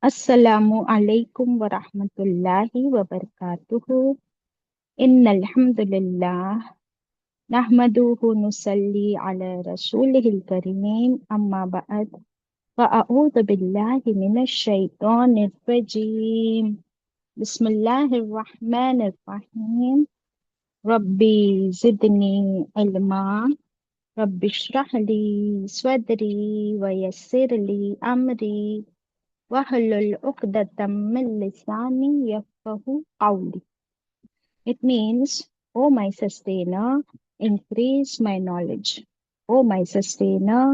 Assalamu alaikum wa rahmatullahi wa barakatuhu. Innal hamdulillah nahmaduhu nusalli ala rasulihil kareem amma ba'd fa a'udhu billahi minash shaitanir rajim. Bismillahir rahmanir rahim. Rabbi zidni ilma. Rabbi shrah li sadri wa yassir li amri. Wahlul uqdatam min lisani yafqahu qawli. It means, O my sustainer, increase my knowledge. O my sustainer,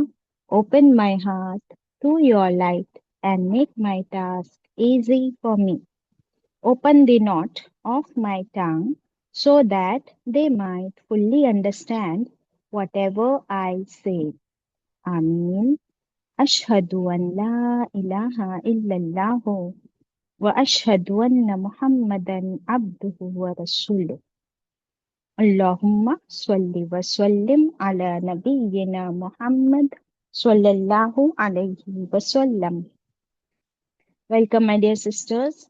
open my heart to your light and make my task easy for me. Open the knot of my tongue so that they might fully understand whatever I say. Ameen. Ashhadu an la ilaha illallah وأشهد أن محمدا عبده ورسوله اللهم صل وسلم على نبينا محمد صلى الله عليه وسلم. Welcome my dear sisters.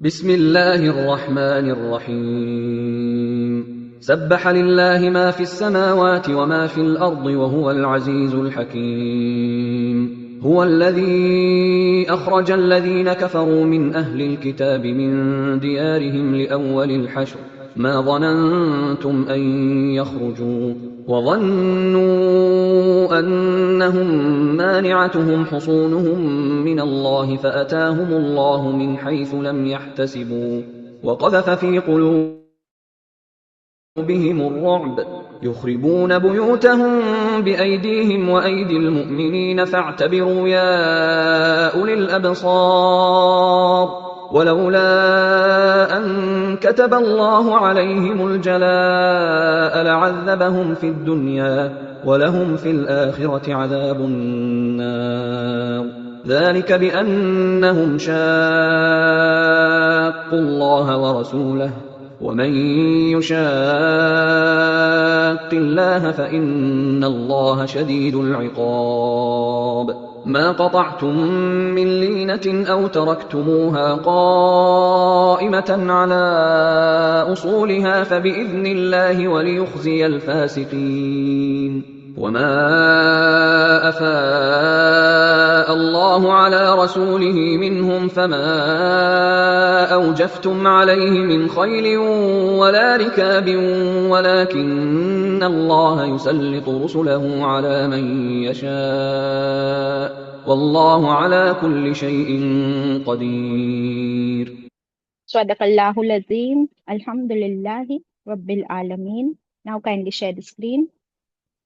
بسم الله الرحمن الرحيم سبح لله ما في السماوات وما في الأرض وهو العزيز الحكيم هو الذي أخرج الذين كفروا من أهل الكتاب من ديارهم لأول الحشر ما ظننتم أن يخرجوا وظنوا أنهم مانعتهم حصونهم من الله فأتاهم الله من حيث لم يحتسبوا وقذف في قلوبهم الرعب يخربون بيوتهم بأيديهم وأيدي المؤمنين فاعتبروا يا أولي الأبصار ولولا أن كتب الله عليهم الجلاء لعذبهم في الدنيا ولهم في الآخرة عذاب النار ذلك بأنهم شاقوا الله ورسوله ومن يشاق الله فإن الله شديد العقاب ما قطعتم من لينة أو تركتموها قائمة على أصولها فبإذن الله وليخزي الفاسقين وما أفاء الله على رسوله منهم فما أوجفتم عليه من خيل ولا ركاب ولكن الله يسلط رسله على من يشاء والله على كل شيء قدير. Sadaqallahul Azim. Alhamdulillahi Rabbil Alameen. Now kindly share the screen.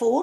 4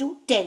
to 10.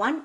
1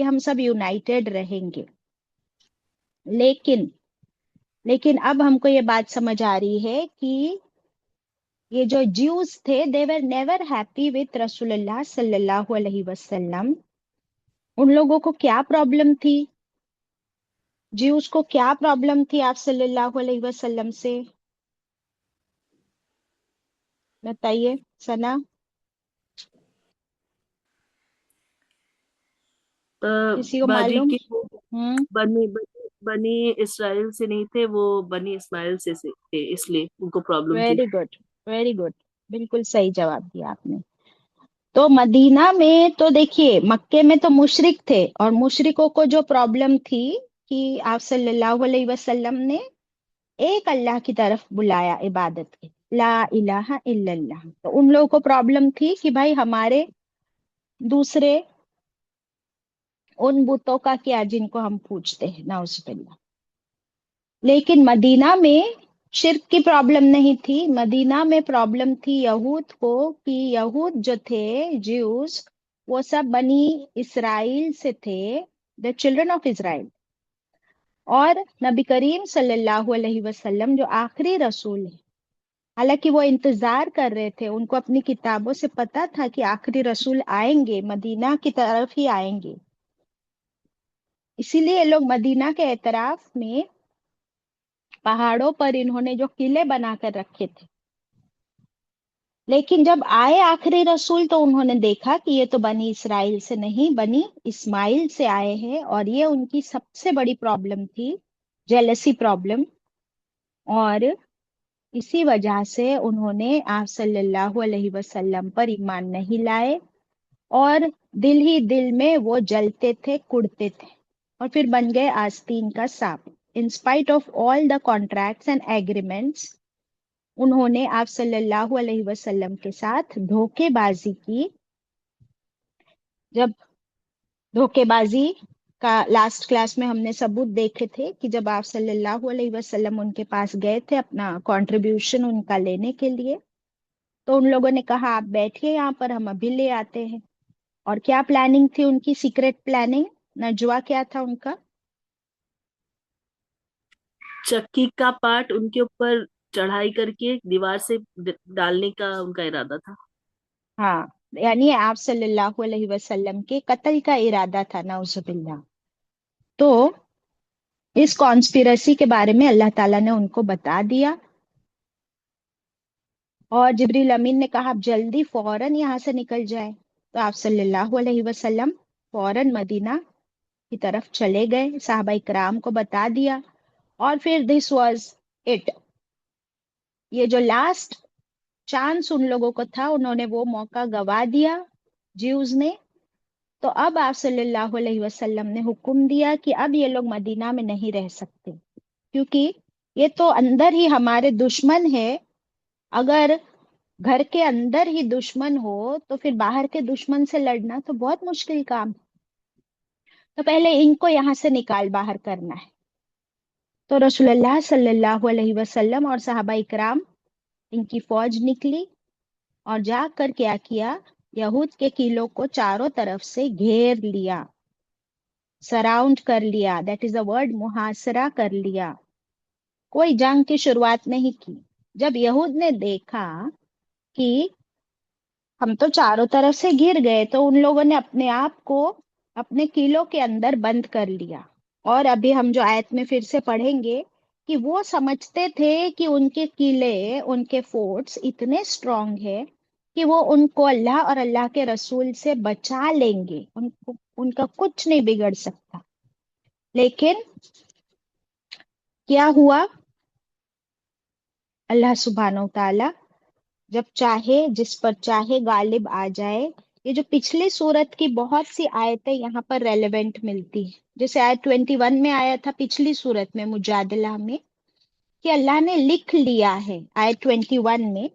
کہ ہم سب یونائٹیڈ رہیں گے. لیکن اب ہم کو یہ بات سمجھ آ رہی ہے کہ یہ جو جیوز تھے they were never happy with رسول اللہ صلی اللہ علیہ وسلم. ان لوگوں کو کیا پرابلم تھی؟ جیوز کو کیا پرابلم تھی آپ صلی اللہ علیہ وسلم سے؟ بتائیے سنا. کسی کو باجی معلوم؟ کہ وہ بنی اسرائیل سے نہیں تھے، وہ بنی اسماعیل سے تھے، اس لیے ان کو پرابلم تھی. ویری گڈ، ویری گڈ، بالکل صحیح جواب دیا آپ نے. تو مدینہ میں تو دیکھیے، مکے میں تو مشرک تھے، اور مشرکوں کو جو پرابلم تھی کہ آپ صلی اللہ علیہ وسلم نے ایک اللہ کی طرف بلایا عبادت کے، لا الہ الا اللہ. تو ان لوگوں کو پرابلم تھی کہ بھائی ہمارے دوسرے ان بتوں کا کیا جن کو ہم پوجتے ہیں، نعوذ باللہ. لیکن مدینہ میں شرک کی پرابلم نہیں تھی. مدینہ میں پرابلم تھی یہود کو، کہ یہود جو تھے جیوز، وہ سب بنی اسرائیل سے تھے، دا چلڈرن آف اسرائیل. اور نبی کریم صلی اللہ علیہ وسلم جو آخری رسول ہے، حالانکہ وہ انتظار کر رہے تھے، ان کو اپنی کتابوں سے پتا تھا کہ آخری رسول آئیں گے، مدینہ کی طرف ہی آئیں گے. اسی لیے لوگ مدینہ کے اعتراف میں پہاڑوں پر انہوں نے جو قلعے بنا کر رکھے تھے. لیکن جب آئے آخری رسول تو انہوں نے دیکھا کہ یہ تو بنی اسرائیل سے نہیں، بنی اسماعیل سے آئے ہیں. اور یہ ان کی سب سے بڑی پرابلم تھی، جیلسی پرابلم. اور اسی وجہ سے انہوں نے آپ صلی اللہ علیہ وسلم پر ایمان نہیں لائے، اور دل ہی دل میں وہ جلتے تھے، کڑتے تھے، اور پھر بن گئے آستین کا سانپ. In spite of all the contracts and agreements, انہوں نے آپ صلی اللہ علیہ وسلم کے ساتھ دھوکے بازی کی. جب دھوکے بازی کا لاسٹ کلاس میں ہم نے ثبوت دیکھے تھے کہ جب آپ صلی اللہ علیہ وسلم ان کے پاس گئے تھے اپنا کنٹریبیوشن ان کا لینے کے لیے، تو ان لوگوں نے کہا آپ بیٹھیے یہاں پر، ہم ابھی لے آتے ہیں. اور کیا پلاننگ تھی ان کی؟ Secret planning. نجوا کیا تھا ان کا؟ چکی کا پارٹ ان کے اوپر چڑھائی کر کے دیوار سے ڈالنے کا ان کا ارادہ تھا. ہاں، یعنی آپ صلی اللہ علیہ وسلم کے قتل کا ارادہ تھا، نعوذ باللہ. تو اس کانسپیرسی کے بارے میں اللہ تعالیٰ نے ان کو بتا دیا، اور جبریل امین نے کہا آپ جلدی فوراً یہاں سے نکل جائے. تو آپ صلی اللہ علیہ وسلم فوراً مدینہ کی طرف چلے گئے، صحابہ کرام کو بتا دیا. اور پھر دس واز اٹ. یہ جو لاسٹ چانس ان لوگوں کو تھا، انہوں نے وہ موقع گوا دیا جیوز نے. تو اب آپ صلی اللہ علیہ وسلم نے حکم دیا کہ اب یہ لوگ مدینہ میں نہیں رہ سکتے، کیونکہ یہ تو اندر ہی ہمارے دشمن ہے. اگر گھر کے اندر ہی دشمن ہو تو پھر باہر کے دشمن سے لڑنا تو بہت مشکل کام. تو پہلے ان کو یہاں سے نکال باہر کرنا ہے. تو رسول اللہ صلی اللہ علیہ وسلم اور صحابہ اکرام، ان کی فوج نکلی اور جا کر کیا کیا، یہود کے قلعوں کو چاروں طرف سے گھیر لیا، سراؤنڈ کر لیا. دیٹ از اے ورڈ، محاصرہ کر لیا. کوئی جنگ کی شروعات نہیں کی. جب یہود نے دیکھا کہ ہم تو چاروں طرف سے گر گئے، تو ان لوگوں نے اپنے آپ کو اپنے قلعوں کے اندر بند کر لیا. اور ابھی ہم جو آیت میں پھر سے پڑھیں گے کہ وہ سمجھتے تھے کہ ان کے قلعے، ان کے فورٹس اتنے اسٹرانگ ہے کہ وہ ان کو اللہ اور اللہ کے رسول سے بچا لیں گے، ان کا کچھ نہیں بگڑ سکتا. لیکن کیا ہوا؟ اللہ سبحانہ و تعالی جب چاہے جس پر چاہے غالب آ جائے. یہ جو پچھلی سورت کی بہت سی آیتیں یہاں پر ریلیونٹ ملتی ہیں، جیسے آیت 21 میں آیا تھا پچھلی سورت میں مجادلہ میں، کہ اللہ نے لکھ لیا ہے. آیت 21 میں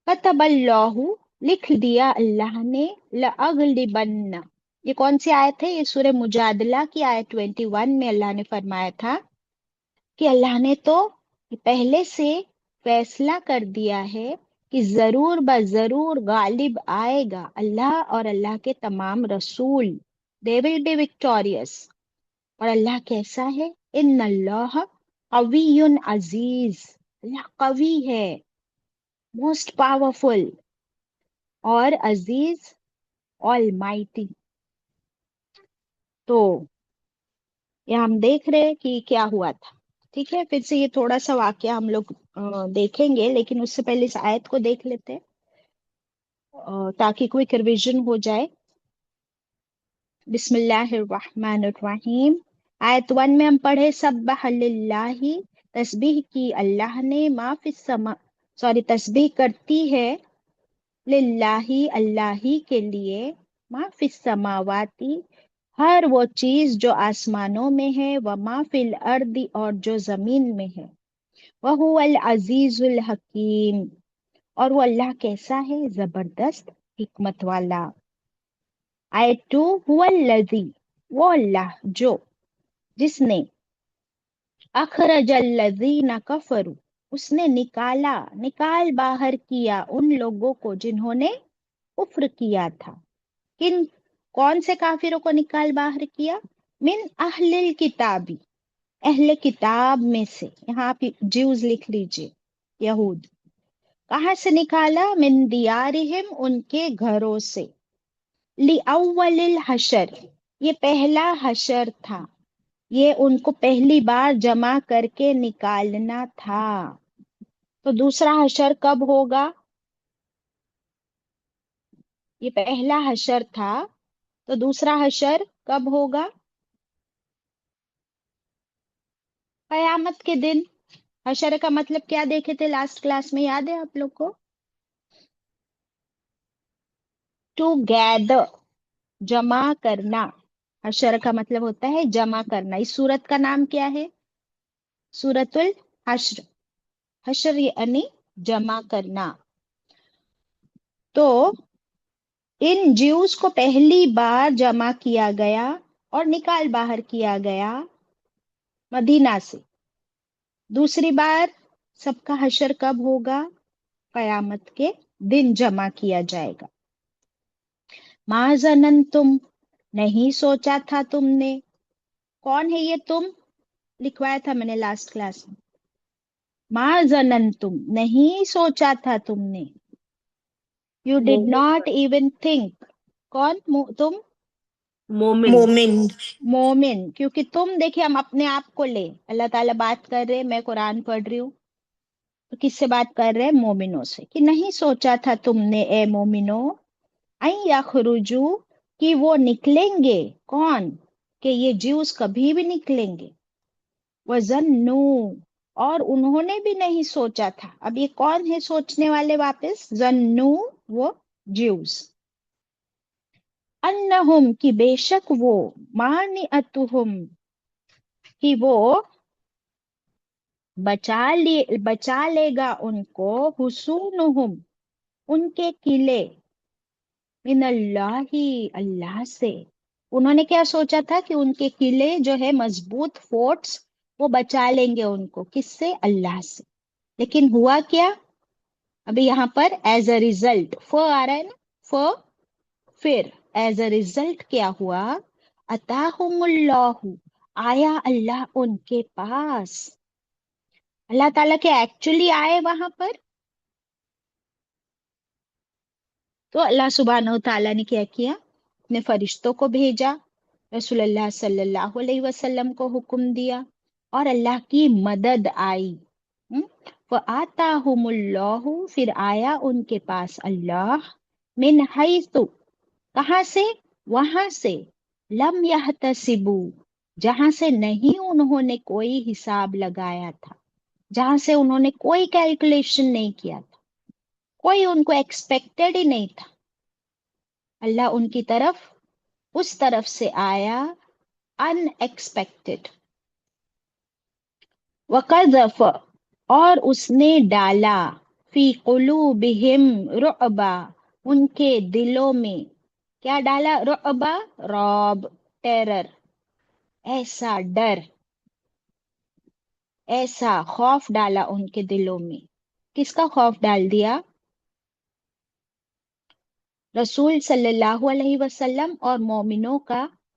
کتب اللہ، لکھ دیا اللہ نے، لأغلبن. یہ کون سی آیت ہے؟ یہ سورہ مجادلہ کی آیت 21 میں اللہ نے فرمایا تھا کہ اللہ نے تو پہلے سے فیصلہ کر دیا ہے کہ ضرور بضرور غالب آئے گا اللہ اور اللہ کے تمام رسول. they will be victorious. اور اللہ کیسا ہے؟ ان اللہ قوی عزیز، اللہ قوی ہے، موسٹ پاورفل، اور عزیز، آل مائٹی. تو یہ ہم دیکھ رہے کہ کیا ہوا تھا. ٹھیک ہے، پھر سے یہ تھوڑا سا واقعہ ہم لوگ دیکھیں گے، لیکن اس سے پہلے اس آیت کو دیکھ لیتے ہیں تاکہ کوئی ریویژن ہو جائے. بسم اللہ الرحمن الرحیم. آیت 1 میں ہم پڑھے سبح للہ، تسبیح کی اللہ نے، ما فی السما، تسبیح کرتی ہے للہ اللہ ہی کے لیے، ما فی السماواتی ہر وہ چیز جو آسمانوں میں ہے، وما فی الارض اور جو زمین میں ہے، وہو العزیز الحکیم اور وہ اللہ کیسا ہے؟ زبردست حکمت والا. آیت 2 هو الذی، وہ اللہ جو، جس نے، اخرج الذین کفروا، اس نے نکال باہر کیا ان لوگوں کو جنہوں نے کفر کیا تھا. کون سے کافروں کو نکال باہر کیا؟ من اہل الکتابی، اہل کتاب میں سے. یہاں پہ جیوز لکھ لیجئے، یہود. کہاں سے نکالا؟ من دیارہم، ان کے گھروں سے. لِأَوَّلِ الْحَشْرِ، یہ پہلا حشر تھا، یہ ان کو پہلی بار جمع کر کے نکالنا تھا. تو دوسرا حشر کب ہوگا؟ یہ پہلا حشر تھا، تو دوسرا حشر کب ہوگا؟ قیامت کے دن. حشر کا مطلب کیا دیکھے تھے لاسٹ کلاس میں، یاد ہے آپ لوگ کو؟ ٹو گیدر، جمع کرنا. حشر کا مطلب ہوتا ہے جمع کرنا. اس سورت کا نام کیا ہے؟ سورت الحشر. حشر یعنی جمع کرنا. تو ان جیوز کو پہلی بار جمع کیا گیا اور نکال باہر کیا گیا مدینہ سے. دوسری بار سب کا حشر کب ہوگا؟ قیامت کے دن جمع کیا جائے گا. ما ظننتم، نہیں سوچا تھا تم نے. کون ہے یہ تم؟ لکھوایا تھا میں نے لاسٹ کلاس میں. ما ظننتم، نہیں سوچا تھا تم نے. یو ڈڈ مومن ناٹ ایون تھنک. کون تم؟ مومن مومن. مومن. کیونکہ تم دیکھیں ہم اپنے آپ کو لے، اللہ تعالیٰ بات کر رہے، میں قرآن پڑھ رہی ہوں، تو کس سے بات کر رہے؟ مومنوں سے. کہ نہیں سوچا تھا تم نے اے مومنوں، این یخرجو، کہ وہ نکلیں گے. کون؟ کہ یہ جیوز کبھی بھی نکلیں گے. وَظَنُّوا، اور انہوں نے بھی نہیں سوچا تھا. اب یہ کون ہے سوچنے والے؟ واپس ظنوا، وہ جیوز. انہم، کی بے شک وہ، مانعتہم، کہ وہ بچا لے گا ان کو، حصونہم، ان کے قلعے، من اللہ، اللہ سے. انہوں نے کیا سوچا تھا؟ کہ ان کے قلعے جو ہے مضبوط فورٹس، وہ بچا لیں گے ان کو. کس سے؟ اللہ سے. لیکن ہوا کیا؟ ابھی یہاں پر ایز اے ریزلٹ آ رہا ہے نا، پھر ایز اے ریزلٹ کیا ہوا؟ اتاہم اللہ، آیا اللہ ان کے پاس. اللہ تعالیٰ کے ایکچولی آئے وہاں پر. تو اللہ سبحانہ و تعالیٰ نے کیا کیا؟ اپنے فرشتوں کو بھیجا، رسول اللہ صلی اللہ علیہ وسلم کو حکم دیا، اور اللہ کی مدد آئی. فآتاہم اللہ، پھر آیا ان کے پاس اللہ، من حیث، کہاں سے؟ وہاں سے، لم یحتسبوا، جہاں سے نہیں انہوں نے کوئی حساب لگایا تھا، جہاں سے انہوں نے کوئی کیلکولیشن نہیں کیا تھا، کوئی ان کو ایکسپیکٹڈ ہی نہیں تھا. اللہ ان کی طرف، اس طرف سے آیا، ان ایکسپیکٹڈ. وقذف، اور اس نے ڈالا، فی قلوبہم رعبا، ان کے دلوں میں. کیا ڈالا؟ رعبا، رعب، ٹیرر، ایسا ڈر، ایسا خوف ڈالا ان کے دلوں میں. کس کا خوف ڈال دیا؟ رسول صلی اللہ علیہ وسلم اور مومنوں کا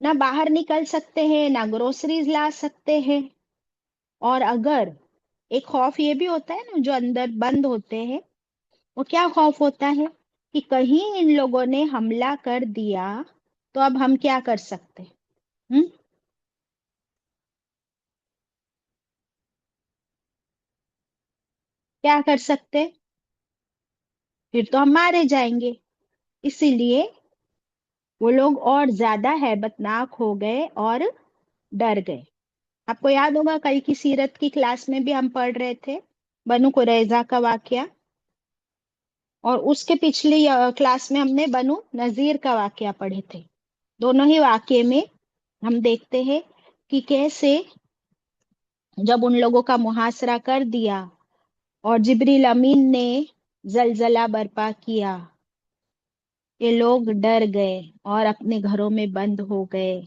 نہ باہر نکل سکتے ہیں، نہ گروسریز لا سکتے ہیں. اور اگر ایک خوف یہ بھی ہوتا ہے نا، جو اندر بند ہوتے ہیں، وہ کیا خوف ہوتا ہے کہ کہیں ان لوگوں نے حملہ کر دیا تو اب ہم کیا کر سکتے ہیں؟ کیا کر سکتے؟ پھر تو ہم مارے جائیں گے. اسی لیے وہ لوگ اور زیادہ ہیبت ناک ہو گئے اور ڈر گئے. آپ کو یاد ہوگا کل کی سیرت کی کلاس میں بھی ہم پڑھ رہے تھے بنو قریظہ کا واقعہ، اور اس کے پچھلی کلاس میں ہم نے بنو نذیر کا واقعہ پڑھے تھے. دونوں ہی واقعے میں ہم دیکھتے ہیں کہ کیسے جب ان لوگوں کا محاصرہ کر دیا اور جبریل امین نے زلزلہ برپا کیا، یہ لوگ ڈر گئے اور اپنے گھروں میں بند ہو گئے.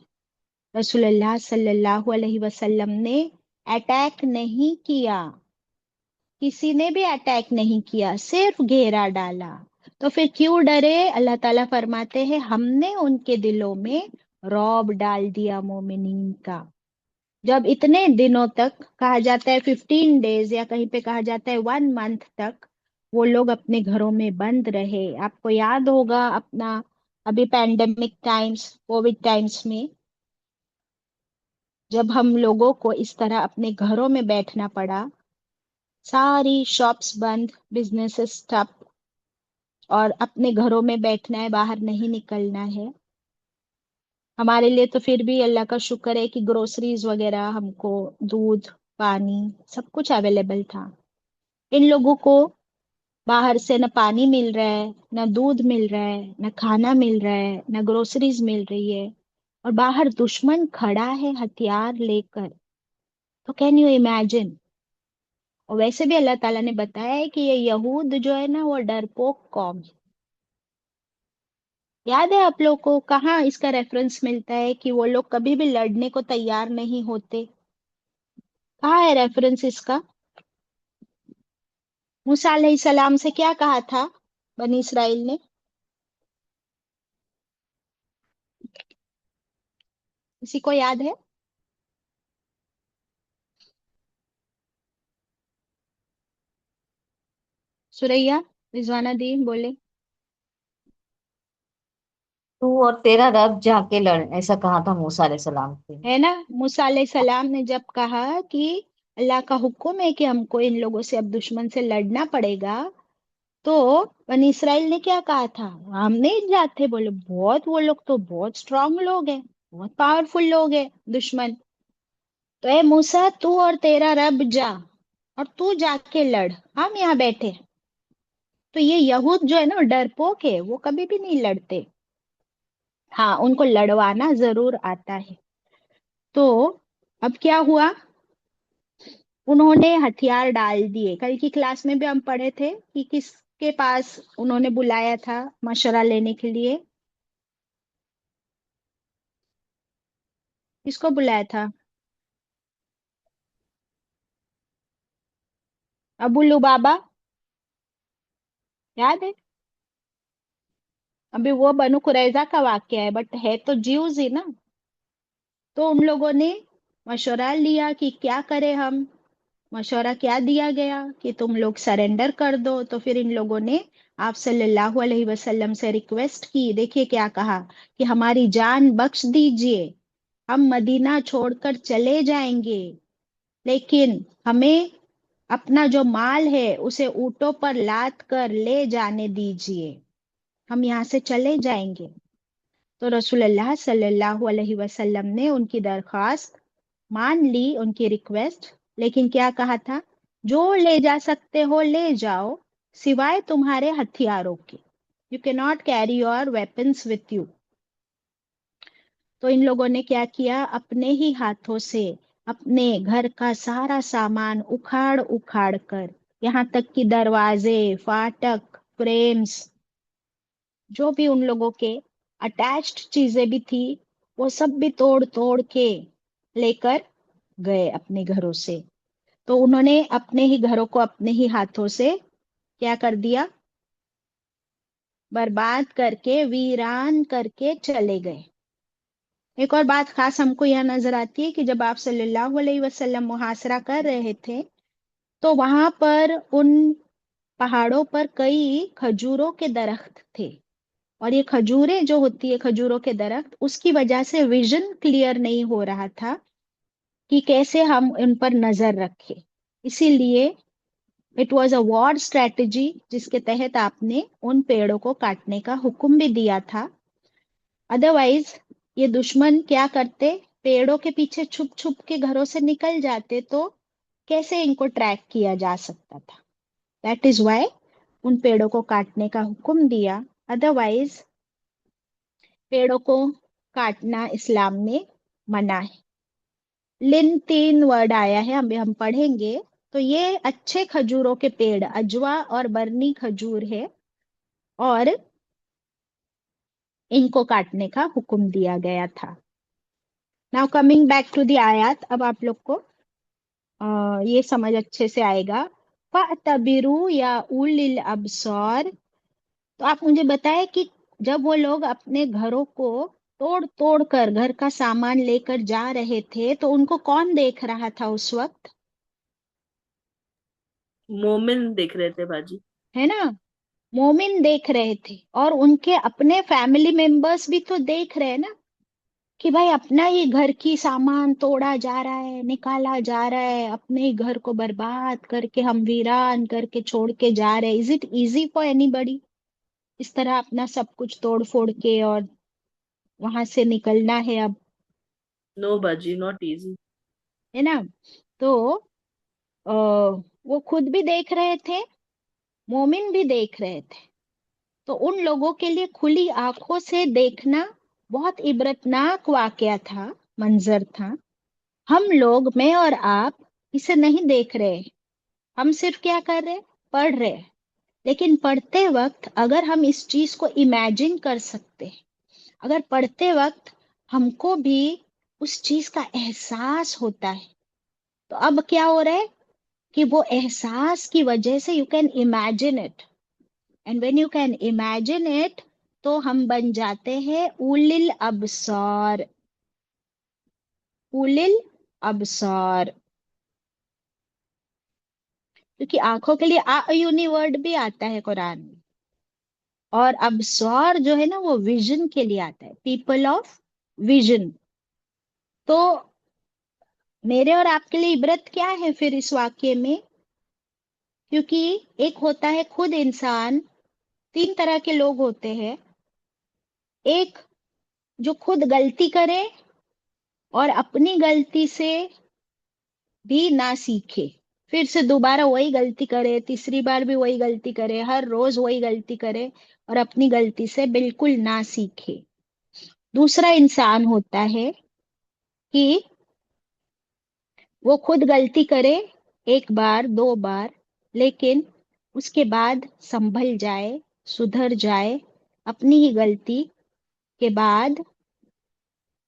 رسول اللہ صلی اللہ علیہ وسلم نے اٹیک نہیں کیا، کسی نے بھی اٹیک نہیں کیا، صرف گھیرا ڈالا. تو پھر کیوں ڈرے؟ اللہ تعالیٰ فرماتے ہیں ہم نے ان کے دلوں میں رعب ڈال دیا مومنین کا. جب اتنے دنوں تک، کہا جاتا ہے 15 days یا کہیں پہ کہا جاتا ہے 1 month تک، وہ لوگ اپنے گھروں میں بند رہے. آپ کو یاد ہوگا اپنا ابھی پینڈیمک ٹائمز، کووڈ ٹائمز میں جب ہم لوگوں کو اس طرح اپنے گھروں میں بیٹھنا پڑا، ساری شاپس بند، بزنسز ٹھپ، اور اپنے گھروں میں بیٹھنا ہے، باہر نہیں نکلنا ہے. ہمارے لیے تو پھر بھی اللہ کا شکر ہے کہ گروسریز وغیرہ ہم کو، دودھ، پانی، سب کچھ اویلیبل تھا. ان لوگوں کو باہر سے نہ پانی مل رہا ہے، نہ دودھ مل رہا ہے، نہ کھانا مل رہا ہے، نہ گروسریز مل رہی ہے، اور باہر دشمن کھڑا ہے ہتھیار لے کر. تو کین یو امیجن؟ اور ویسے بھی اللہ تعالیٰ نے بتایا ہے کہ یہ یہود جو ہے نا وہ ڈرپوک قوم ہے. یاد ہے آپ لوگ کو کہاں اس کا ریفرنس ملتا ہے کہ وہ لوگ کبھی بھی لڑنے کو تیار نہیں ہوتے؟ کہاں ہے ریفرنس اس کا؟ موسیٰ علیہ السلام سے کیا کہا تھا بنی اسرائیل نے؟ کسی کو یاد ہے؟ سوریا، رضوانہ دی بولے. تو اور تیرا رب جا کے لڑ، ایسا کہا تھا موسیٰ علیہ السلام سے. ہے نا، موسیٰ علیہ السلام نے جب کہا کہ اللہ کا حکم ہے کہ ہم کو ان لوگوں سے اب دشمن سے لڑنا پڑے گا، تو بنی اسرائیل نے کیا کہا تھا؟ ہم نہیں جاتے. بولے بہت، وہ لوگ تو بہت اسٹرانگ لوگ ہیں، بہت پاورفل لوگ ہیں دشمن. تو اے موسیٰ، تو اور تیرا رب جا، اور تو جا کے لڑ، ہم یہاں بیٹھے. تو یہ یہود جو ہے نا ڈرپوک ہے، وہ کبھی بھی نہیں لڑتے. ہاں، ان کو لڑوانا ضرور آتا ہے. تو اب کیا ہوا؟ انہوں نے ہتھیار ڈال دیے. کل کی کلاس میں بھی ہم پڑھے تھے کہ کس کے پاس انہوں نے بلایا تھا مشورہ لینے کے لیے. کس کو بلایا تھا؟ ابو لبابا، یاد ہے؟ ابھی وہ بنو قریظہ کا واقعہ ہے، بٹ ہے تو جیوز ہی نا. تو ان لوگوں نے مشورہ لیا کہ کیا کرے ہم. مشورہ کیا دیا گیا کہ تم لوگ سرنڈر کر دو. تو پھر ان لوگوں نے آپ صلی اللہ علیہ وسلم سے ریکویسٹ کی. دیکھیے کیا کہا کہ ہماری جان بخش دیجئے، ہم مدینہ چھوڑ کر چلے جائیں گے، لیکن ہمیں اپنا جو مال ہے اسے اونٹوں پر لاد کر لے جانے دیجئے، ہم یہاں سے چلے جائیں گے. تو رسول اللہ صلی اللہ علیہ وسلم نے ان کی درخواست مان لی، ان کی ریکویسٹ. لیکن کیا کہا تھا؟ جو لے جا سکتے ہو لے جاؤ، سوائے تمہارے ہتھیاروں کے. یو کی not carry your weapons with you. تو ان لوگوں نے کیا کیا؟ اپنے ہی ہاتھوں سے اپنے گھر کا سارا سامان اکھاڑ اکھاڑ کر، یہاں تک کہ دروازے، فاٹک، فریمز، جو بھی ان لوگوں کے اٹیچڈ چیزیں بھی تھی، وہ سب بھی توڑ توڑ کے لے کر گئے اپنے گھروں سے. تو انہوں نے اپنے ہی گھروں کو اپنے ہی ہاتھوں سے کیا کر دیا؟ برباد کر کے، ویران کر کے چلے گئے. ایک اور بات خاص ہم کو یہاں نظر آتی ہے کہ جب آپ صلی اللہ علیہ وسلم محاصرہ کر رہے تھے تو وہاں پر ان پہاڑوں پر کئی کھجوروں کے درخت تھے، اور یہ کھجوریں جو ہوتی ہے کھجوروں کے درخت، اس کی وجہ سے ویژن کلیئر نہیں ہو رہا تھا کہ کیسے ہم ان پر نظر رکھے. اسی لیے it was a war strategy جس کے تحت آپ نے ان پیڑوں کو کاٹنے کا حکم بھی دیا تھا. ادروائز یہ دشمن کیا کرتے، پیڑوں کے پیچھے چھپ چھپ کے گھروں سے نکل جاتے تو کیسے ان کو ٹریک کیا جا سکتا تھا. دیٹ از وائی ان پیڑوں کو کاٹنے کا حکم دیا. ادروائز پیڑوں کو کاٹنا اسلام میں منع ہے. لن 3 ورڈ آیا ہے، ہم پڑھیں گے. تو یہ اچھے کھجوروں کے پیڑ اجوا اور برنی کھجور ہے، اور ان کو کاٹنے کا حکم دیا گیا تھا. Now coming back to the آیات، اب آپ لوگ کو یہ سمجھ اچھے سے آئے گا. فَاعْتَبِرُوا يَا أُولِي الْأَبْصَارِ. تو آپ مجھے بتائیں کہ جب وہ لوگ اپنے گھروں کو توڑ توڑ کر گھر کا سامان لے کر جا رہے تھے تو ان کو کون دیکھ رہا تھا اس وقت؟ مومن دیکھ رہے تھے باجی. ہے نا، مومن دیکھ رہے تھے، اور ان کے اپنے فیملی ممبرس بھی تو دیکھ رہے نا کہ بھائی اپنا ہی گھر کی سامان توڑا جا رہا ہے، نکالا جا رہا ہے، اپنے ہی گھر کو برباد کر کے ہم ویران کر کے چھوڑ کے جا رہے. Is it easy for anybody اس طرح اپنا سب کچھ توڑ پھوڑ کے اور وہاں سے نکلنا ہے اب؟ نو باجی، ناٹ ایزی. ہے نا. تو وہ خود بھی دیکھ رہے تھے، مومن بھی دیکھ رہے تھے. تو ان لوگوں کے لیے کھلی آنکھوں سے دیکھنا بہت عبرتناک واقعہ تھا، منظر تھا. ہم لوگ، میں اور آپ، اسے نہیں دیکھ رہے. ہم صرف کیا کر رہے، پڑھ رہے. لیکن پڑھتے وقت اگر ہم اس چیز کو امیجن کر سکتے، اگر پڑھتے وقت ہم کو بھی اس چیز کا احساس ہوتا ہے، تو اب کیا ہو رہا ہے کہ وہ احساس کی وجہ سے you can imagine it, and when you can imagine it تو ہم بن جاتے ہیں اول الابصار. اول الابصار، کیونکہ آنکھوں کے لیے اعینی ورڈ بھی آتا ہے قرآن میں، اور ابصار جو ہے نا وہ ویژن کے لیے آتا ہے، پیپل آف ویژن. تو میرے اور آپ کے لیے عبرت کیا ہے پھر اس واقعے میں؟ کیونکہ ایک ہوتا ہے خود انسان، 3 طرح کے لوگ ہوتے ہیں. ایک جو خود غلطی کرے اور اپنی غلطی سے بھی نہ سیکھے، پھر سے دوبارہ وہی غلطی کرے، تیسری بار بھی وہی غلطی کرے، ہر روز وہی غلطی کرے اور اپنی غلطی سے بالکل نہ سیکھے. دوسرا انسان ہوتا ہے کہ وہ خود غلطی کرے 1 بار 2 بار، لیکن اس کے بعد سنبھل جائے، سدھر جائے، اپنی ہی غلطی کے بعد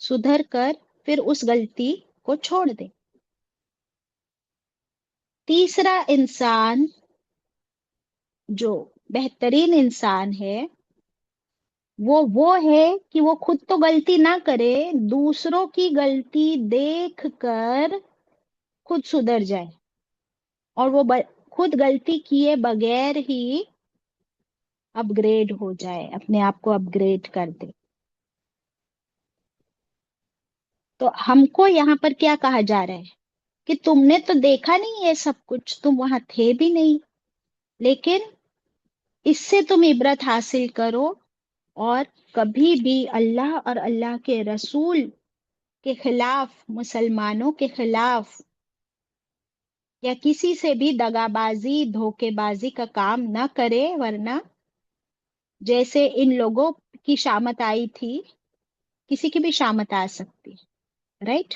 سدھر کر پھر اس غلطی کو چھوڑ دے. تیسرا انسان جو بہترین انسان ہے وہ ہے کہ وہ خود تو غلطی نہ کرے، دوسروں کی غلطی دیکھ کر خود سدھر جائے، اور وہ خود غلطی کیے بغیر ہی اپ گریڈ ہو جائے، اپنے آپ کو اپ گریڈ کر دے. تو ہم کو یہاں پر کیا کہا جا رہا ہے کہ تم نے تو دیکھا نہیں یہ سب کچھ، تم وہاں تھے بھی نہیں، لیکن اس سے تم عبرت حاصل کرو، اور کبھی بھی اللہ اور اللہ کے رسول کے خلاف، مسلمانوں کے خلاف یا کسی سے بھی دغابازی دھوکے بازی کا کام نہ کرے، ورنہ جیسے ان لوگوں کی شامت آئی تھی کسی کی بھی شامت آ سکتی. رائٹ؟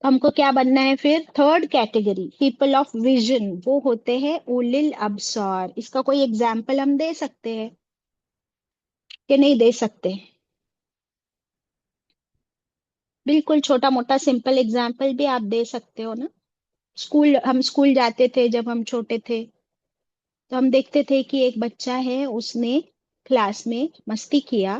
ہم کو کیا بننا ہے پھر؟ 3rd category, people of vision, وہ ہوتے ہیں اول الابصار. اس کا کوئی ایگزامپل ہم دے سکتے ہیں کہ نہیں دے سکتے؟ بالکل چھوٹا موٹا سمپل ایگزامپل بھی آپ دے سکتے ہو نا. ہم اسکول جاتے تھے جب ہم چھوٹے تھے تو ہم دیکھتے تھے کہ ایک بچہ ہے، اس نے کلاس میں مستی کیا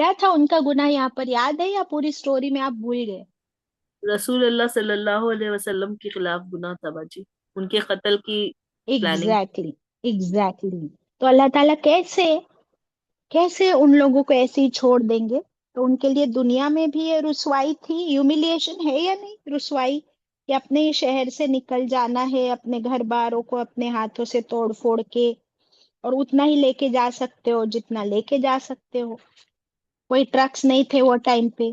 کیا تھا ان کا گناہ یہاں پر یاد ہے یا پوری سٹوری میں آپ بھول گئے؟ رسول اللہ صلی اللہ علیہ وسلم کے خلاف گناہ تھا باجی، ان کے قتل کی پلاننگ۔ Exactly exactly. تو اللہ تعالیٰ کیسے کیسے ان لوگوں کو ایسے ہی چھوڑ دیں گے؟ تو ان کے لیے دنیا میں بھی یہ رسوائی تھی، ہیوملیشن ہے یا نہیں رسوائی، کہ اپنے ہی شہر سے نکل جانا ہے، اپنے گھر باروں کو اپنے ہاتھوں سے توڑ پھوڑ کے، اور اتنا ہی لے کے جا سکتے ہو جتنا لے کے جا سکتے ہو. کوئی ٹرکس نہیں تھے وہ ٹائم پہ،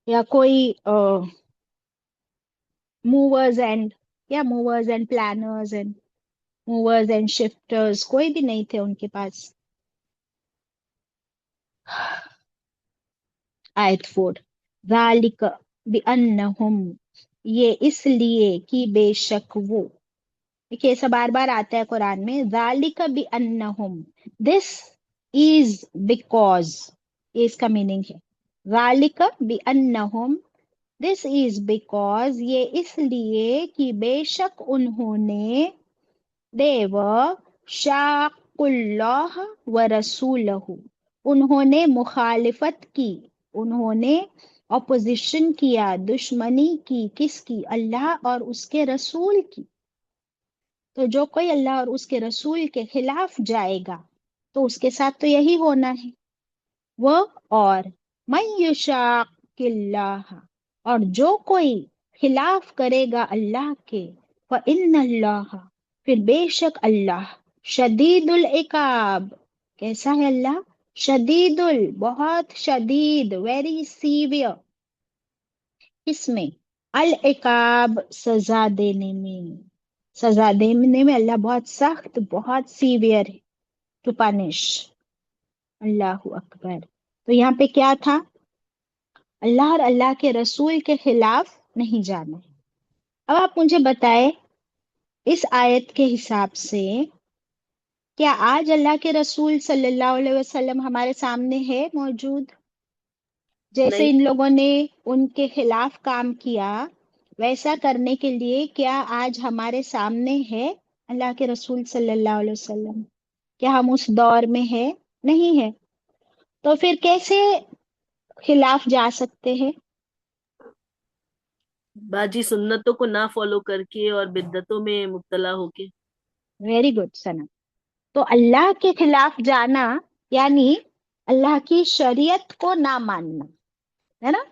یا کوئی movers and planners and movers and شفٹرز، کوئی بھی نہیں تھے ان کے پاس. آیت 4، ذالک بأنہم، یہ اس لیے کہ بے شک وہ، دیکھیے ایسا بار بار آتا ہے قرآن میں، ذالک بأنہم، دس از بیکاز، یہ اس کا میننگ ہے. ذالک بأنہم، دس از بیکاز، یہ اس لیے کہ بے شک انہوں نے، دیور شاق اللہ و رسولہ، انہوں نے مخالفت کی، انہوں نے اپوزیشن کیا، دشمنی کی، کس کی؟ اللہ اور اس کے رسول کی. تو جو کوئی اللہ اور اس کے رسول کے خلاف جائے گا تو اس کے ساتھ تو یہی ہونا ہے. وہ، اور من یشاق اللہ، اور جو کوئی خلاف کرے گا اللہ کے، فإن اللہ، پھر بے شک اللہ، شدید العقاب، کیسا ہے اللہ؟ شدید بہت شدید، ویری سیویئر، اس میں العقاب، سزا دینے میں، سزا دینے میں اللہ بہت سخت، بہت سیویئر ہے، ٹو پنش. اللہ اکبر. تو یہاں پہ کیا تھا؟ اللہ اور اللہ کے رسول کے خلاف نہیں جانا ہے. اب آپ مجھے بتائیں اس آیت کے حساب سے، کیا آج اللہ کے رسول صلی اللہ علیہ وسلم ہمارے سامنے ہے موجود؟ جیسے نہیں، ان لوگوں نے ان کے خلاف کام کیا، ویسا کرنے کے لیے کیا آج ہمارے سامنے ہے اللہ کے رسول صلی اللہ علیہ وسلم؟ کیا ہم اس دور میں ہے؟ نہیں ہے. تو پھر کیسے خلاف جا سکتے ہیں؟ باجی سنتوں کو نہ فالو کر کے اور بدعتوں میں مبتلا ہو کے۔ ویری گڈ سنا. تو اللہ کے خلاف جانا یعنی اللہ کی شریعت کو نہ ماننا ہے نا.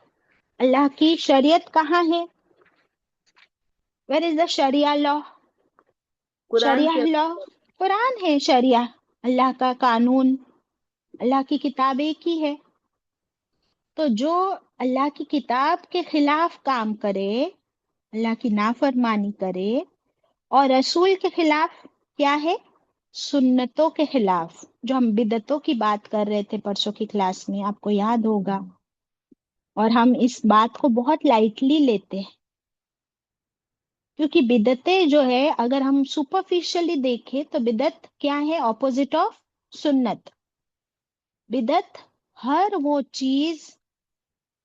اللہ کی شریعت کہاں ہے؟ ویئر از دا شریعہ لا؟ قرآن شریعہ کے لا قرآن ہے. شریعہ اللہ کا قانون، اللہ کی کتاب ایک ہی ہے. تو جو اللہ کی کتاب کے خلاف کام کرے، اللہ کی نافرمانی کرے، اور رسول کے خلاف کیا ہے؟ سنتوں کے خلاف، جو ہم بدعتوں کی بات کر رہے تھے پرسوں کی کلاس میں، آپ کو یاد ہوگا. اور ہم اس بات کو بہت لائٹلی لیتے ہیں، کیونکہ بدعتیں جو ہے اگر ہم سپرفیشلی دیکھیں تو بدعت کیا ہے؟ اپوزٹ آف سنت. بدعت ہر وہ چیز،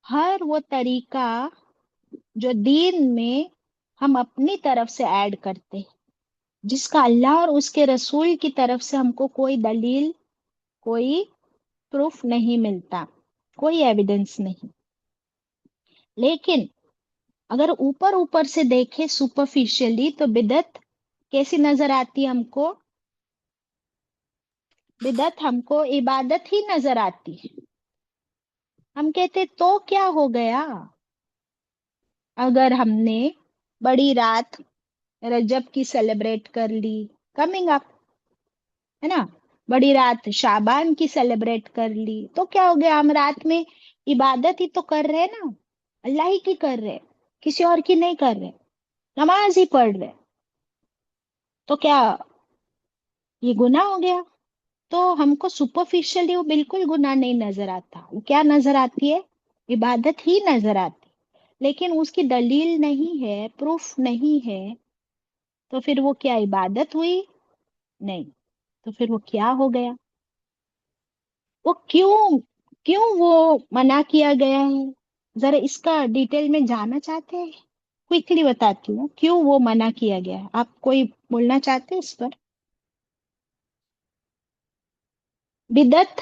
ہر وہ طریقہ جو دین میں ہم اپنی طرف سے ایڈ کرتے، جس کا اللہ اور اس کے رسول کی طرف سے ہم کو کوئی دلیل، کوئی پروف نہیں ملتا، کوئی ایویڈنس نہیں. لیکن اگر اوپر اوپر سے دیکھیں سپرفیشلی تو بدعت کیسی نظر آتی ہے ہم کو؟ بدعت ہم کو عبادت ہی نظر آتی ہے. ہم کہتے تو کیا ہو گیا اگر ہم نے بڑی رات رجب کی سیلیبریٹ کر لی، کمنگ اپ ہے نا، بڑی رات شعبان کی سیلیبریٹ کر لی، تو کیا ہو گیا؟ ہم رات میں عبادت ہی تو کر رہے نا، اللہ ہی کی کر رہے، کسی اور کی نہیں کر رہے، نماز ہی پڑھ رہے. تو کیا یہ گناہ ہو گیا؟ تو ہم کو سپرفیشلی وہ بالکل گناہ نہیں نظر آتا. وہ کیا نظر آتی ہے؟ عبادت ہی نظر آتی. لیکن اس کی دلیل نہیں ہے، پروف نہیں ہے، تو پھر وہ کیا عبادت ہوئی؟ نہیں. تو پھر وہ کیا ہو گیا؟ وہ کیوں کیوں وہ منع کیا گیا ہے؟ ذرا اس کا ڈیٹیل میں جاننا چاہتے ہیں؟ کوئکلی بتاتی ہوں کیوں وہ منع کیا گیا ہے. آپ کوئی بولنا چاہتے ہیں اس پر؟ بدعت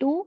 2,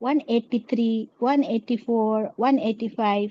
183, 184, 185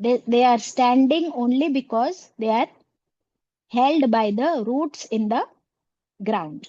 they are standing only because they are held by the roots in the ground।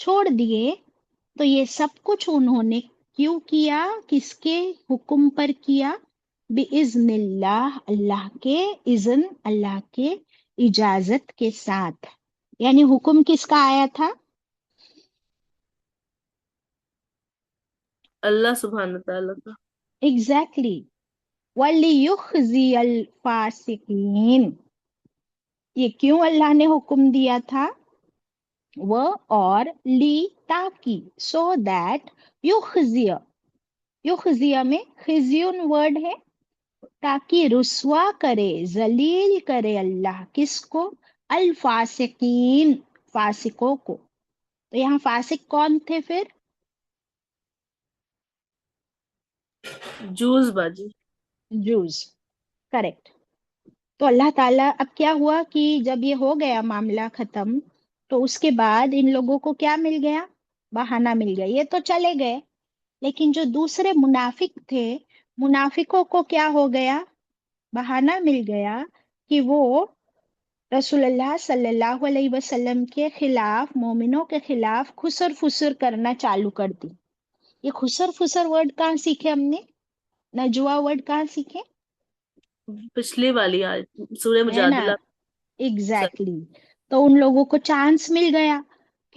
چھوڑ دیے. تو یہ سب کچھ انہوں نے کیوں کیا؟ کس کے حکم پر کیا؟ بِإِذْنِ اللہ، اللہ کے اذن، اللہ کے اجازت کے ساتھ. یعنی حکم کس کا آیا تھا؟ اللہ سبحانہ تعالیٰ کا. ایگزیکٹلی. وَلِيُخْزِيَ الْفَاسِقِينَ. یہ کیوں اللہ نے حکم دیا تھا؟ وہ اور لی تاکہ، سو دیٹ یخزیہ، یخزیہ میں خزیون ورڈ ہے، تاکہ رسوا کرے، ذلیل کرے اللہ کس کو؟ الفاسقین، فاسقوں کو. تو یہاں فاسق کون تھے پھر؟ جوز باجی. جوز. کریکٹ. تو اللہ تعالیٰ، اب کیا ہوا کہ جب یہ ہو گیا معاملہ ختم، تو اس کے بعد ان لوگوں کو کیا مل گیا؟ بہانہ مل گیا. یہ تو چلے گئے، لیکن جو دوسرے منافق تھے، منافقوں کو کیا ہو گیا؟ بہانہ مل گیا کہ وہ رسول اللہ صلی اللہ علیہ وسلم کے خلاف، مومنوں کے خلاف خسر فسر کرنا چالو کر دی. یہ خسر فسر ورڈ کہاں سیکھے ہم نے؟ نجوا ورڈ کہاں سیکھے؟ پچھلی والی آیت سورہ ہے نا؟ مجادلہ. ایگزیکٹلی. تو ان لوگوں کو چانس مل گیا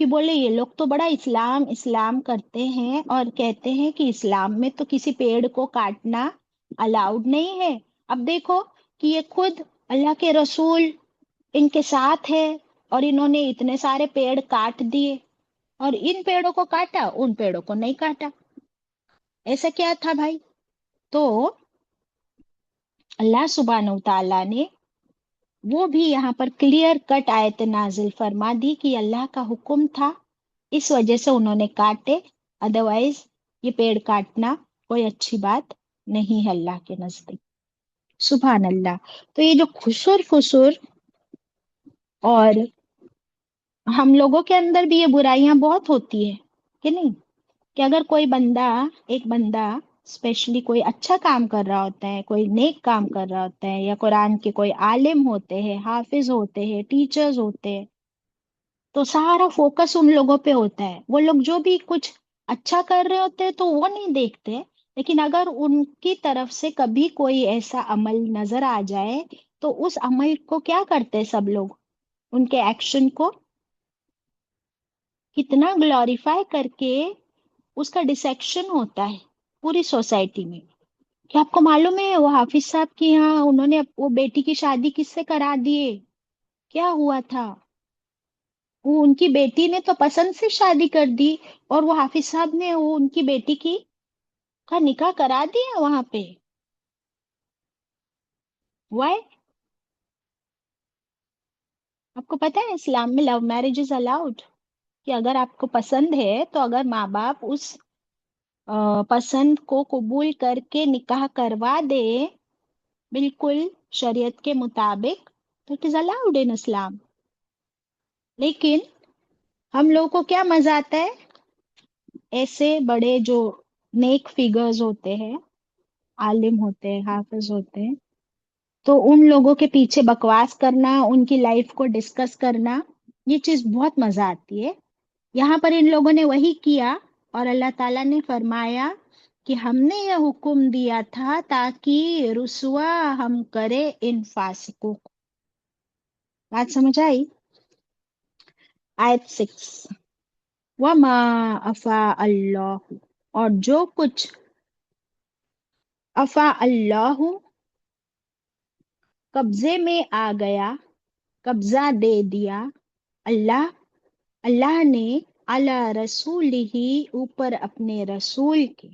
کہ بولے یہ لوگ تو بڑا اسلام اسلام کرتے ہیں اور کہتے ہیں کہ اسلام میں تو کسی پیڑ کو کاٹنا الاؤڈ نہیں ہے. اب دیکھو کہ یہ خود اللہ کے رسول ان کے ساتھ ہے، اور انہوں نے اتنے سارے پیڑ کاٹ دیے، اور ان پیڑوں کو کاٹا، ان پیڑوں کو نہیں کاٹا. ایسا کیا تھا بھائی؟ تو اللہ سبحانہ و تعالیٰ نے وہ بھی یہاں پر کلیئر کٹ آیت نازل فرما دی کہ اللہ کا حکم تھا، اس وجہ سے انہوں نے کاٹے. ادروائز یہ پیڑ کاٹنا کوئی اچھی بات نہیں ہے اللہ کے نزدیک. سبحان اللہ. تو یہ جو خسر فسر، اور ہم لوگوں کے اندر بھی یہ برائیاں بہت ہوتی ہے کہ نہیں؟ کہ اگر کوئی بندہ، ایک بندہ اسپیشلی کوئی اچھا کام کر رہا ہوتا ہے، کوئی نیک کام کر رہا ہوتا ہے، یا قرآن کے کوئی عالم ہوتے ہیں، حافظ ہوتے ہیں، ٹیچرز ہوتے ہیں، تو سارا فوکس ان لوگوں پہ ہوتا ہے. وہ لوگ جو بھی کچھ اچھا کر رہے ہوتے ہیں تو وہ نہیں دیکھتے، لیکن اگر ان کی طرف سے کبھی کوئی ایسا عمل نظر آ جائے تو اس عمل کو کیا کرتے ہیں سب لوگ؟ ان کے ایکشن کو کتنا گلوریفائی کر کے اس کا ڈسیکشن ہوتا ہے پوری سوسائٹی میں. کیا آپ کو معلوم ہے وہ حافظ صاحب کی یہاں انہوں نے وہ بیٹی کی شادی کس سے کرا دیے؟ کیا ہوا تھا؟ وہ ان کی بیٹی نے تو پسند سے شادی کر دی، اور وہ حافظ صاحب نے وہ ان کی بیٹی کی کا نکاح کرا دیا وہاں پہ. وائی؟ آپ کو پتا ہے اسلام میں لو میرج از الاؤڈ، کہ اگر آپ کو پسند ہے تو اگر ماں باپ اس پسند کو قبول کر کے نکاح کروا دے بالکل شریعت کے مطابق، تو اٹ از الاؤڈ ان اسلام. لیکن ہم لوگوں کو کیا مزہ آتا ہے؟ ایسے بڑے جو نیک فگرز ہوتے ہیں، عالم ہوتے ہیں، حافظ ہوتے ہیں، تو ان لوگوں کے پیچھے بکواس کرنا، ان کی لائف کو ڈسکس کرنا، یہ چیز بہت مزہ آتی ہے. یہاں پر ان لوگوں نے وہی کیا، اور اللہ تعالیٰ نے فرمایا کہ ہم نے یہ حکم دیا تھا تاکہ رسوا ہم کرے ان فاسقوں کو. بات سمجھ آئی؟ آیت 6. وما افا اللہ، اور جو کچھ افا اللہ قبضے میں آ گیا، قبضہ دے دیا اللہ، اللہ نے علی رسول ہی، اوپر اپنے رسول کے،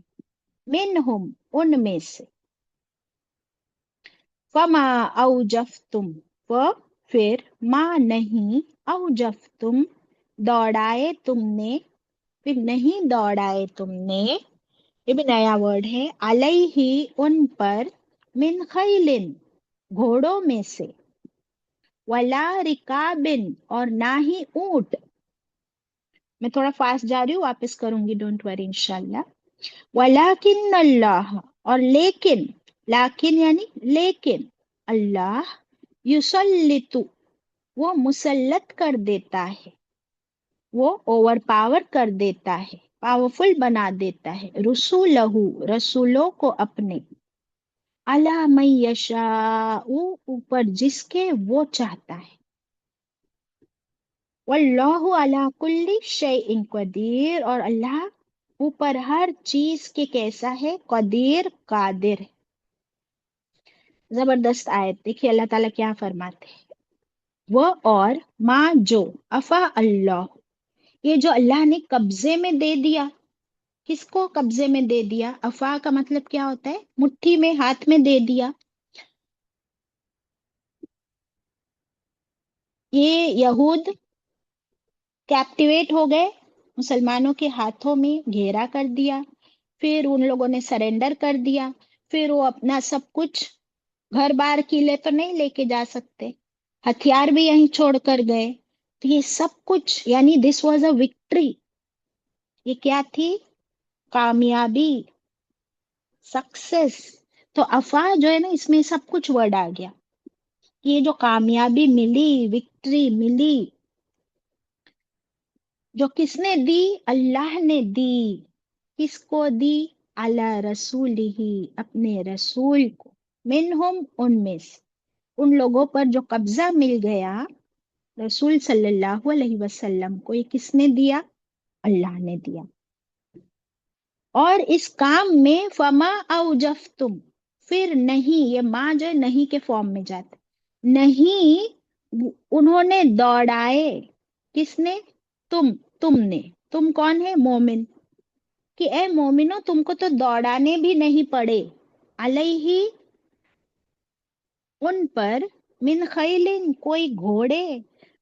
منہم ان میں سے، فما اوجفتم، پھر ما نہیں، اوجفتم دوڑائے تم نے، پھر نہیں دوڑائے تم نے، یہ بھی نیا ورڈ ہے، علیہ ان پر، من خیلن گھوڑوں میں سے، ولا رکابن اور نہ ہی اونٹ. میں تھوڑا فاسٹ جا رہی ہوں، واپس کروں گی، ڈونٹ وری انشاءاللہ. ولیکن اللہ، اور لیکن، لیکن یعنی لیکن، اللہ یسلط، وہ مسلط کر دیتا ہے، وہ اوور پاور کر دیتا ہے، پاورفل بنا دیتا ہے، رسولہو رسولوں کو اپنے، علی من یشاء اوپر جس کے وہ چاہتا ہے، واللہ علی کل شیء قدیر اور اللہ اوپر ہر چیز کے کیسا ہے، قدیر قادر ہے۔ زبردست آیت، دیکھیے اللہ تعالیٰ کیا فرماتے ہیں، وہ اور ماں جو افا اللہ، یہ جو اللہ نے قبضے میں دے دیا، کس کو قبضے میں دے دیا؟ افا کا مطلب کیا ہوتا ہے؟ مٹھی میں، ہاتھ میں دے دیا۔ یہ یہود کیپٹیویٹ ہو گئے، مسلمانوں کے ہاتھوں میں گھیرا کر دیا، پھر ان لوگوں نے سرنڈر کر دیا، پھر وہ اپنا سب کچھ، گھر بار قلعے تو نہیں لے کے جا سکتے، ہتھیار بھی یہیں چھوڑ کر گئے، تو یہ سب کچھ یعنی دس واز اے وکٹری، یہ کیا تھی؟ کامیابی، سکسس۔ تو افا جو ہے نا، اس میں سب کچھ ورڈ آ گیا، یہ جو کامیابی ملی، وکٹری ملی، جو کس نے دی؟ اللہ نے دی۔ کس کو دی؟ علی رسول ہی، اپنے رسول کو، منہم ان میں سے، ان لوگوں پر جو قبضہ مل گیا رسول صلی اللہ علیہ وسلم کو، یہ کس نے دیا؟ اللہ نے دیا۔ اور اس کام میں فما اوجفتم، پھر نہیں، یہ ماں جو ہے نہیں کے فارم میں جاتا، نہیں انہوں نے دوڑائے، کس نے؟ تم نے، تم کون ہے؟ مومن، کہ اے مومنو تم کو تو دوڑانے بھی نہیں پڑے، علیہ ان پر، من خیلن کوئی گھوڑے،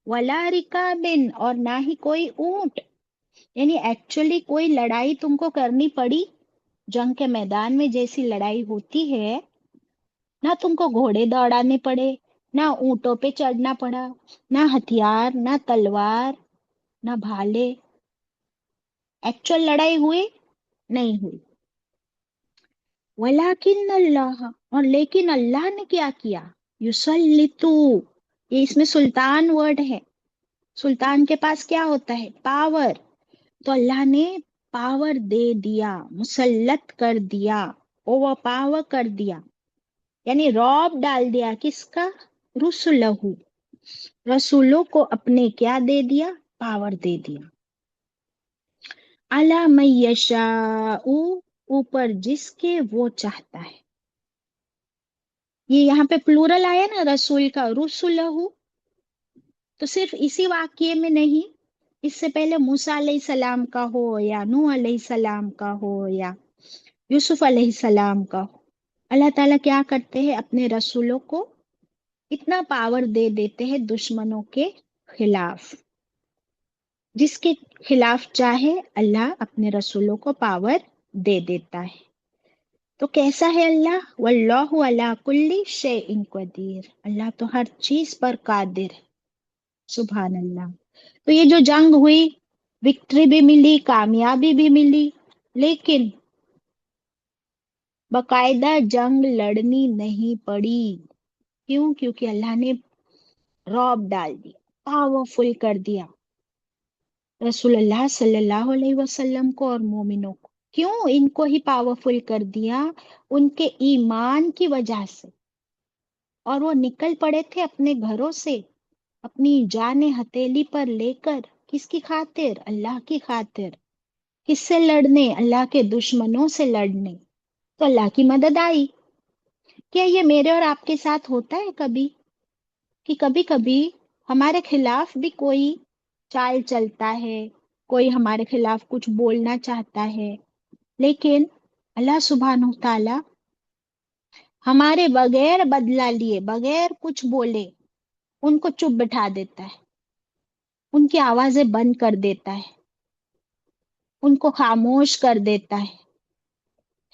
ولا رکابن اور نہ ہی کوئی اونٹ، یعنی ایکچولی کوئی لڑائی تم کو کرنی پڑی جنگ کے میدان میں جیسی لڑائی ہوتی ہے، نہ تم کو گھوڑے دوڑانے پڑے، نہ اونٹوں پہ چڑھنا پڑا، نہ ہتھیار، نہ تلوار، نہ بھالے، ایکچوئل لڑائی ہوئی نہیں ہوئی۔ ولیکن اللہ، اور لیکن اللہ نے کیا کیا؟ یسلطو، یہ اس میں سلطان ورڈ ہے، سلطان کے پاس کیا ہوتا ہے؟ پاور، تو اللہ نے پاور دے دیا، مسلط کر دیا، اوور پاور کر دیا، یعنی رعب ڈال دیا، کس کا؟ رسلہ، رسولوں کو اپنے کیا دے دیا؟ پاور دے دیا، علی من یشاء اوپر جس کے وہ چاہتا ہے۔ یہ یہاں پہ پلورل آیا نا رسول کا، رسلہ، تو صرف اسی واقعے میں نہیں، اس سے پہلے موسیٰ علیہ السلام کا ہو یا نوح علیہ السلام کا ہو یا یوسف علیہ السلام کا ہو، اللہ تعالیٰ کیا کرتے ہیں؟ اپنے رسولوں کو اتنا پاور دے دیتے ہیں دشمنوں کے خلاف، جس کے خلاف چاہے اللہ اپنے رسولوں کو پاور دے دیتا ہے۔ تو کیسا ہے اللہ؟ واللہ علی کل شیء قدیر، اللہ تو ہر چیز پر قادر ہے، سبحان اللہ۔ تو یہ جو جنگ ہوئی، وکٹری بھی ملی، کامیابی بھی ملی، لیکن باقاعدہ جنگ لڑنی نہیں پڑی، کیوں؟ کیونکہ اللہ نے رعب ڈال دیا، پاورفل کر دیا رسول اللہ صلی اللہ علیہ وسلم کو اور مومنوں کو۔ کیوں ان کو ہی پاورفل کر دیا؟ ان کے ایمان کی وجہ سے، اور وہ نکل پڑے تھے اپنے گھروں سے، اپنی جان ہتھیلی پر لے کر، کس کی خاطر؟ اللہ کی خاطر۔ کس سے لڑنے؟ اللہ کے دشمنوں سے لڑنے۔ تو اللہ کی مدد آئی۔ کیا یہ میرے اور آپ کے ساتھ ہوتا ہے کبھی، کہ کبھی کبھی ہمارے خلاف بھی کوئی چال چلتا ہے، کوئی ہمارے خلاف کچھ بولنا چاہتا ہے، لیکن اللہ سبحانہ تعالی ہمارے بغیر بدلہ لیے، بغیر کچھ بولے ان کو چپ بٹھا دیتا ہے، ان کی آوازیں بند کر دیتا ہے، ان کو خاموش کر دیتا ہے۔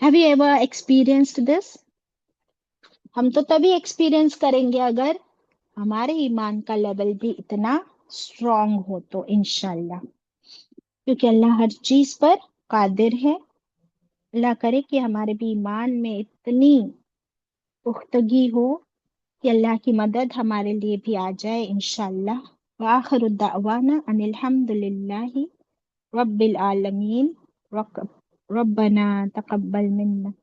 Have you ever experienced this؟ ہم تو تبھی ایکسپیرینس کریں گے اگر ہمارے ایمان کا لیول بھی اتنا اسٹرانگ ہو، تو انشاءاللہ، کیونکہ اللہ ہر چیز پر قادر ہے۔ اللہ کرے کہ ہمارے بھی ایمان میں اتنی پختگی ہو کہ اللہ کی مدد ہمارے لیے بھی آ جائے انشاءاللہ۔ وآخر الدعوانا أن الحمد لله رب العالمين. ربنا تقبل منا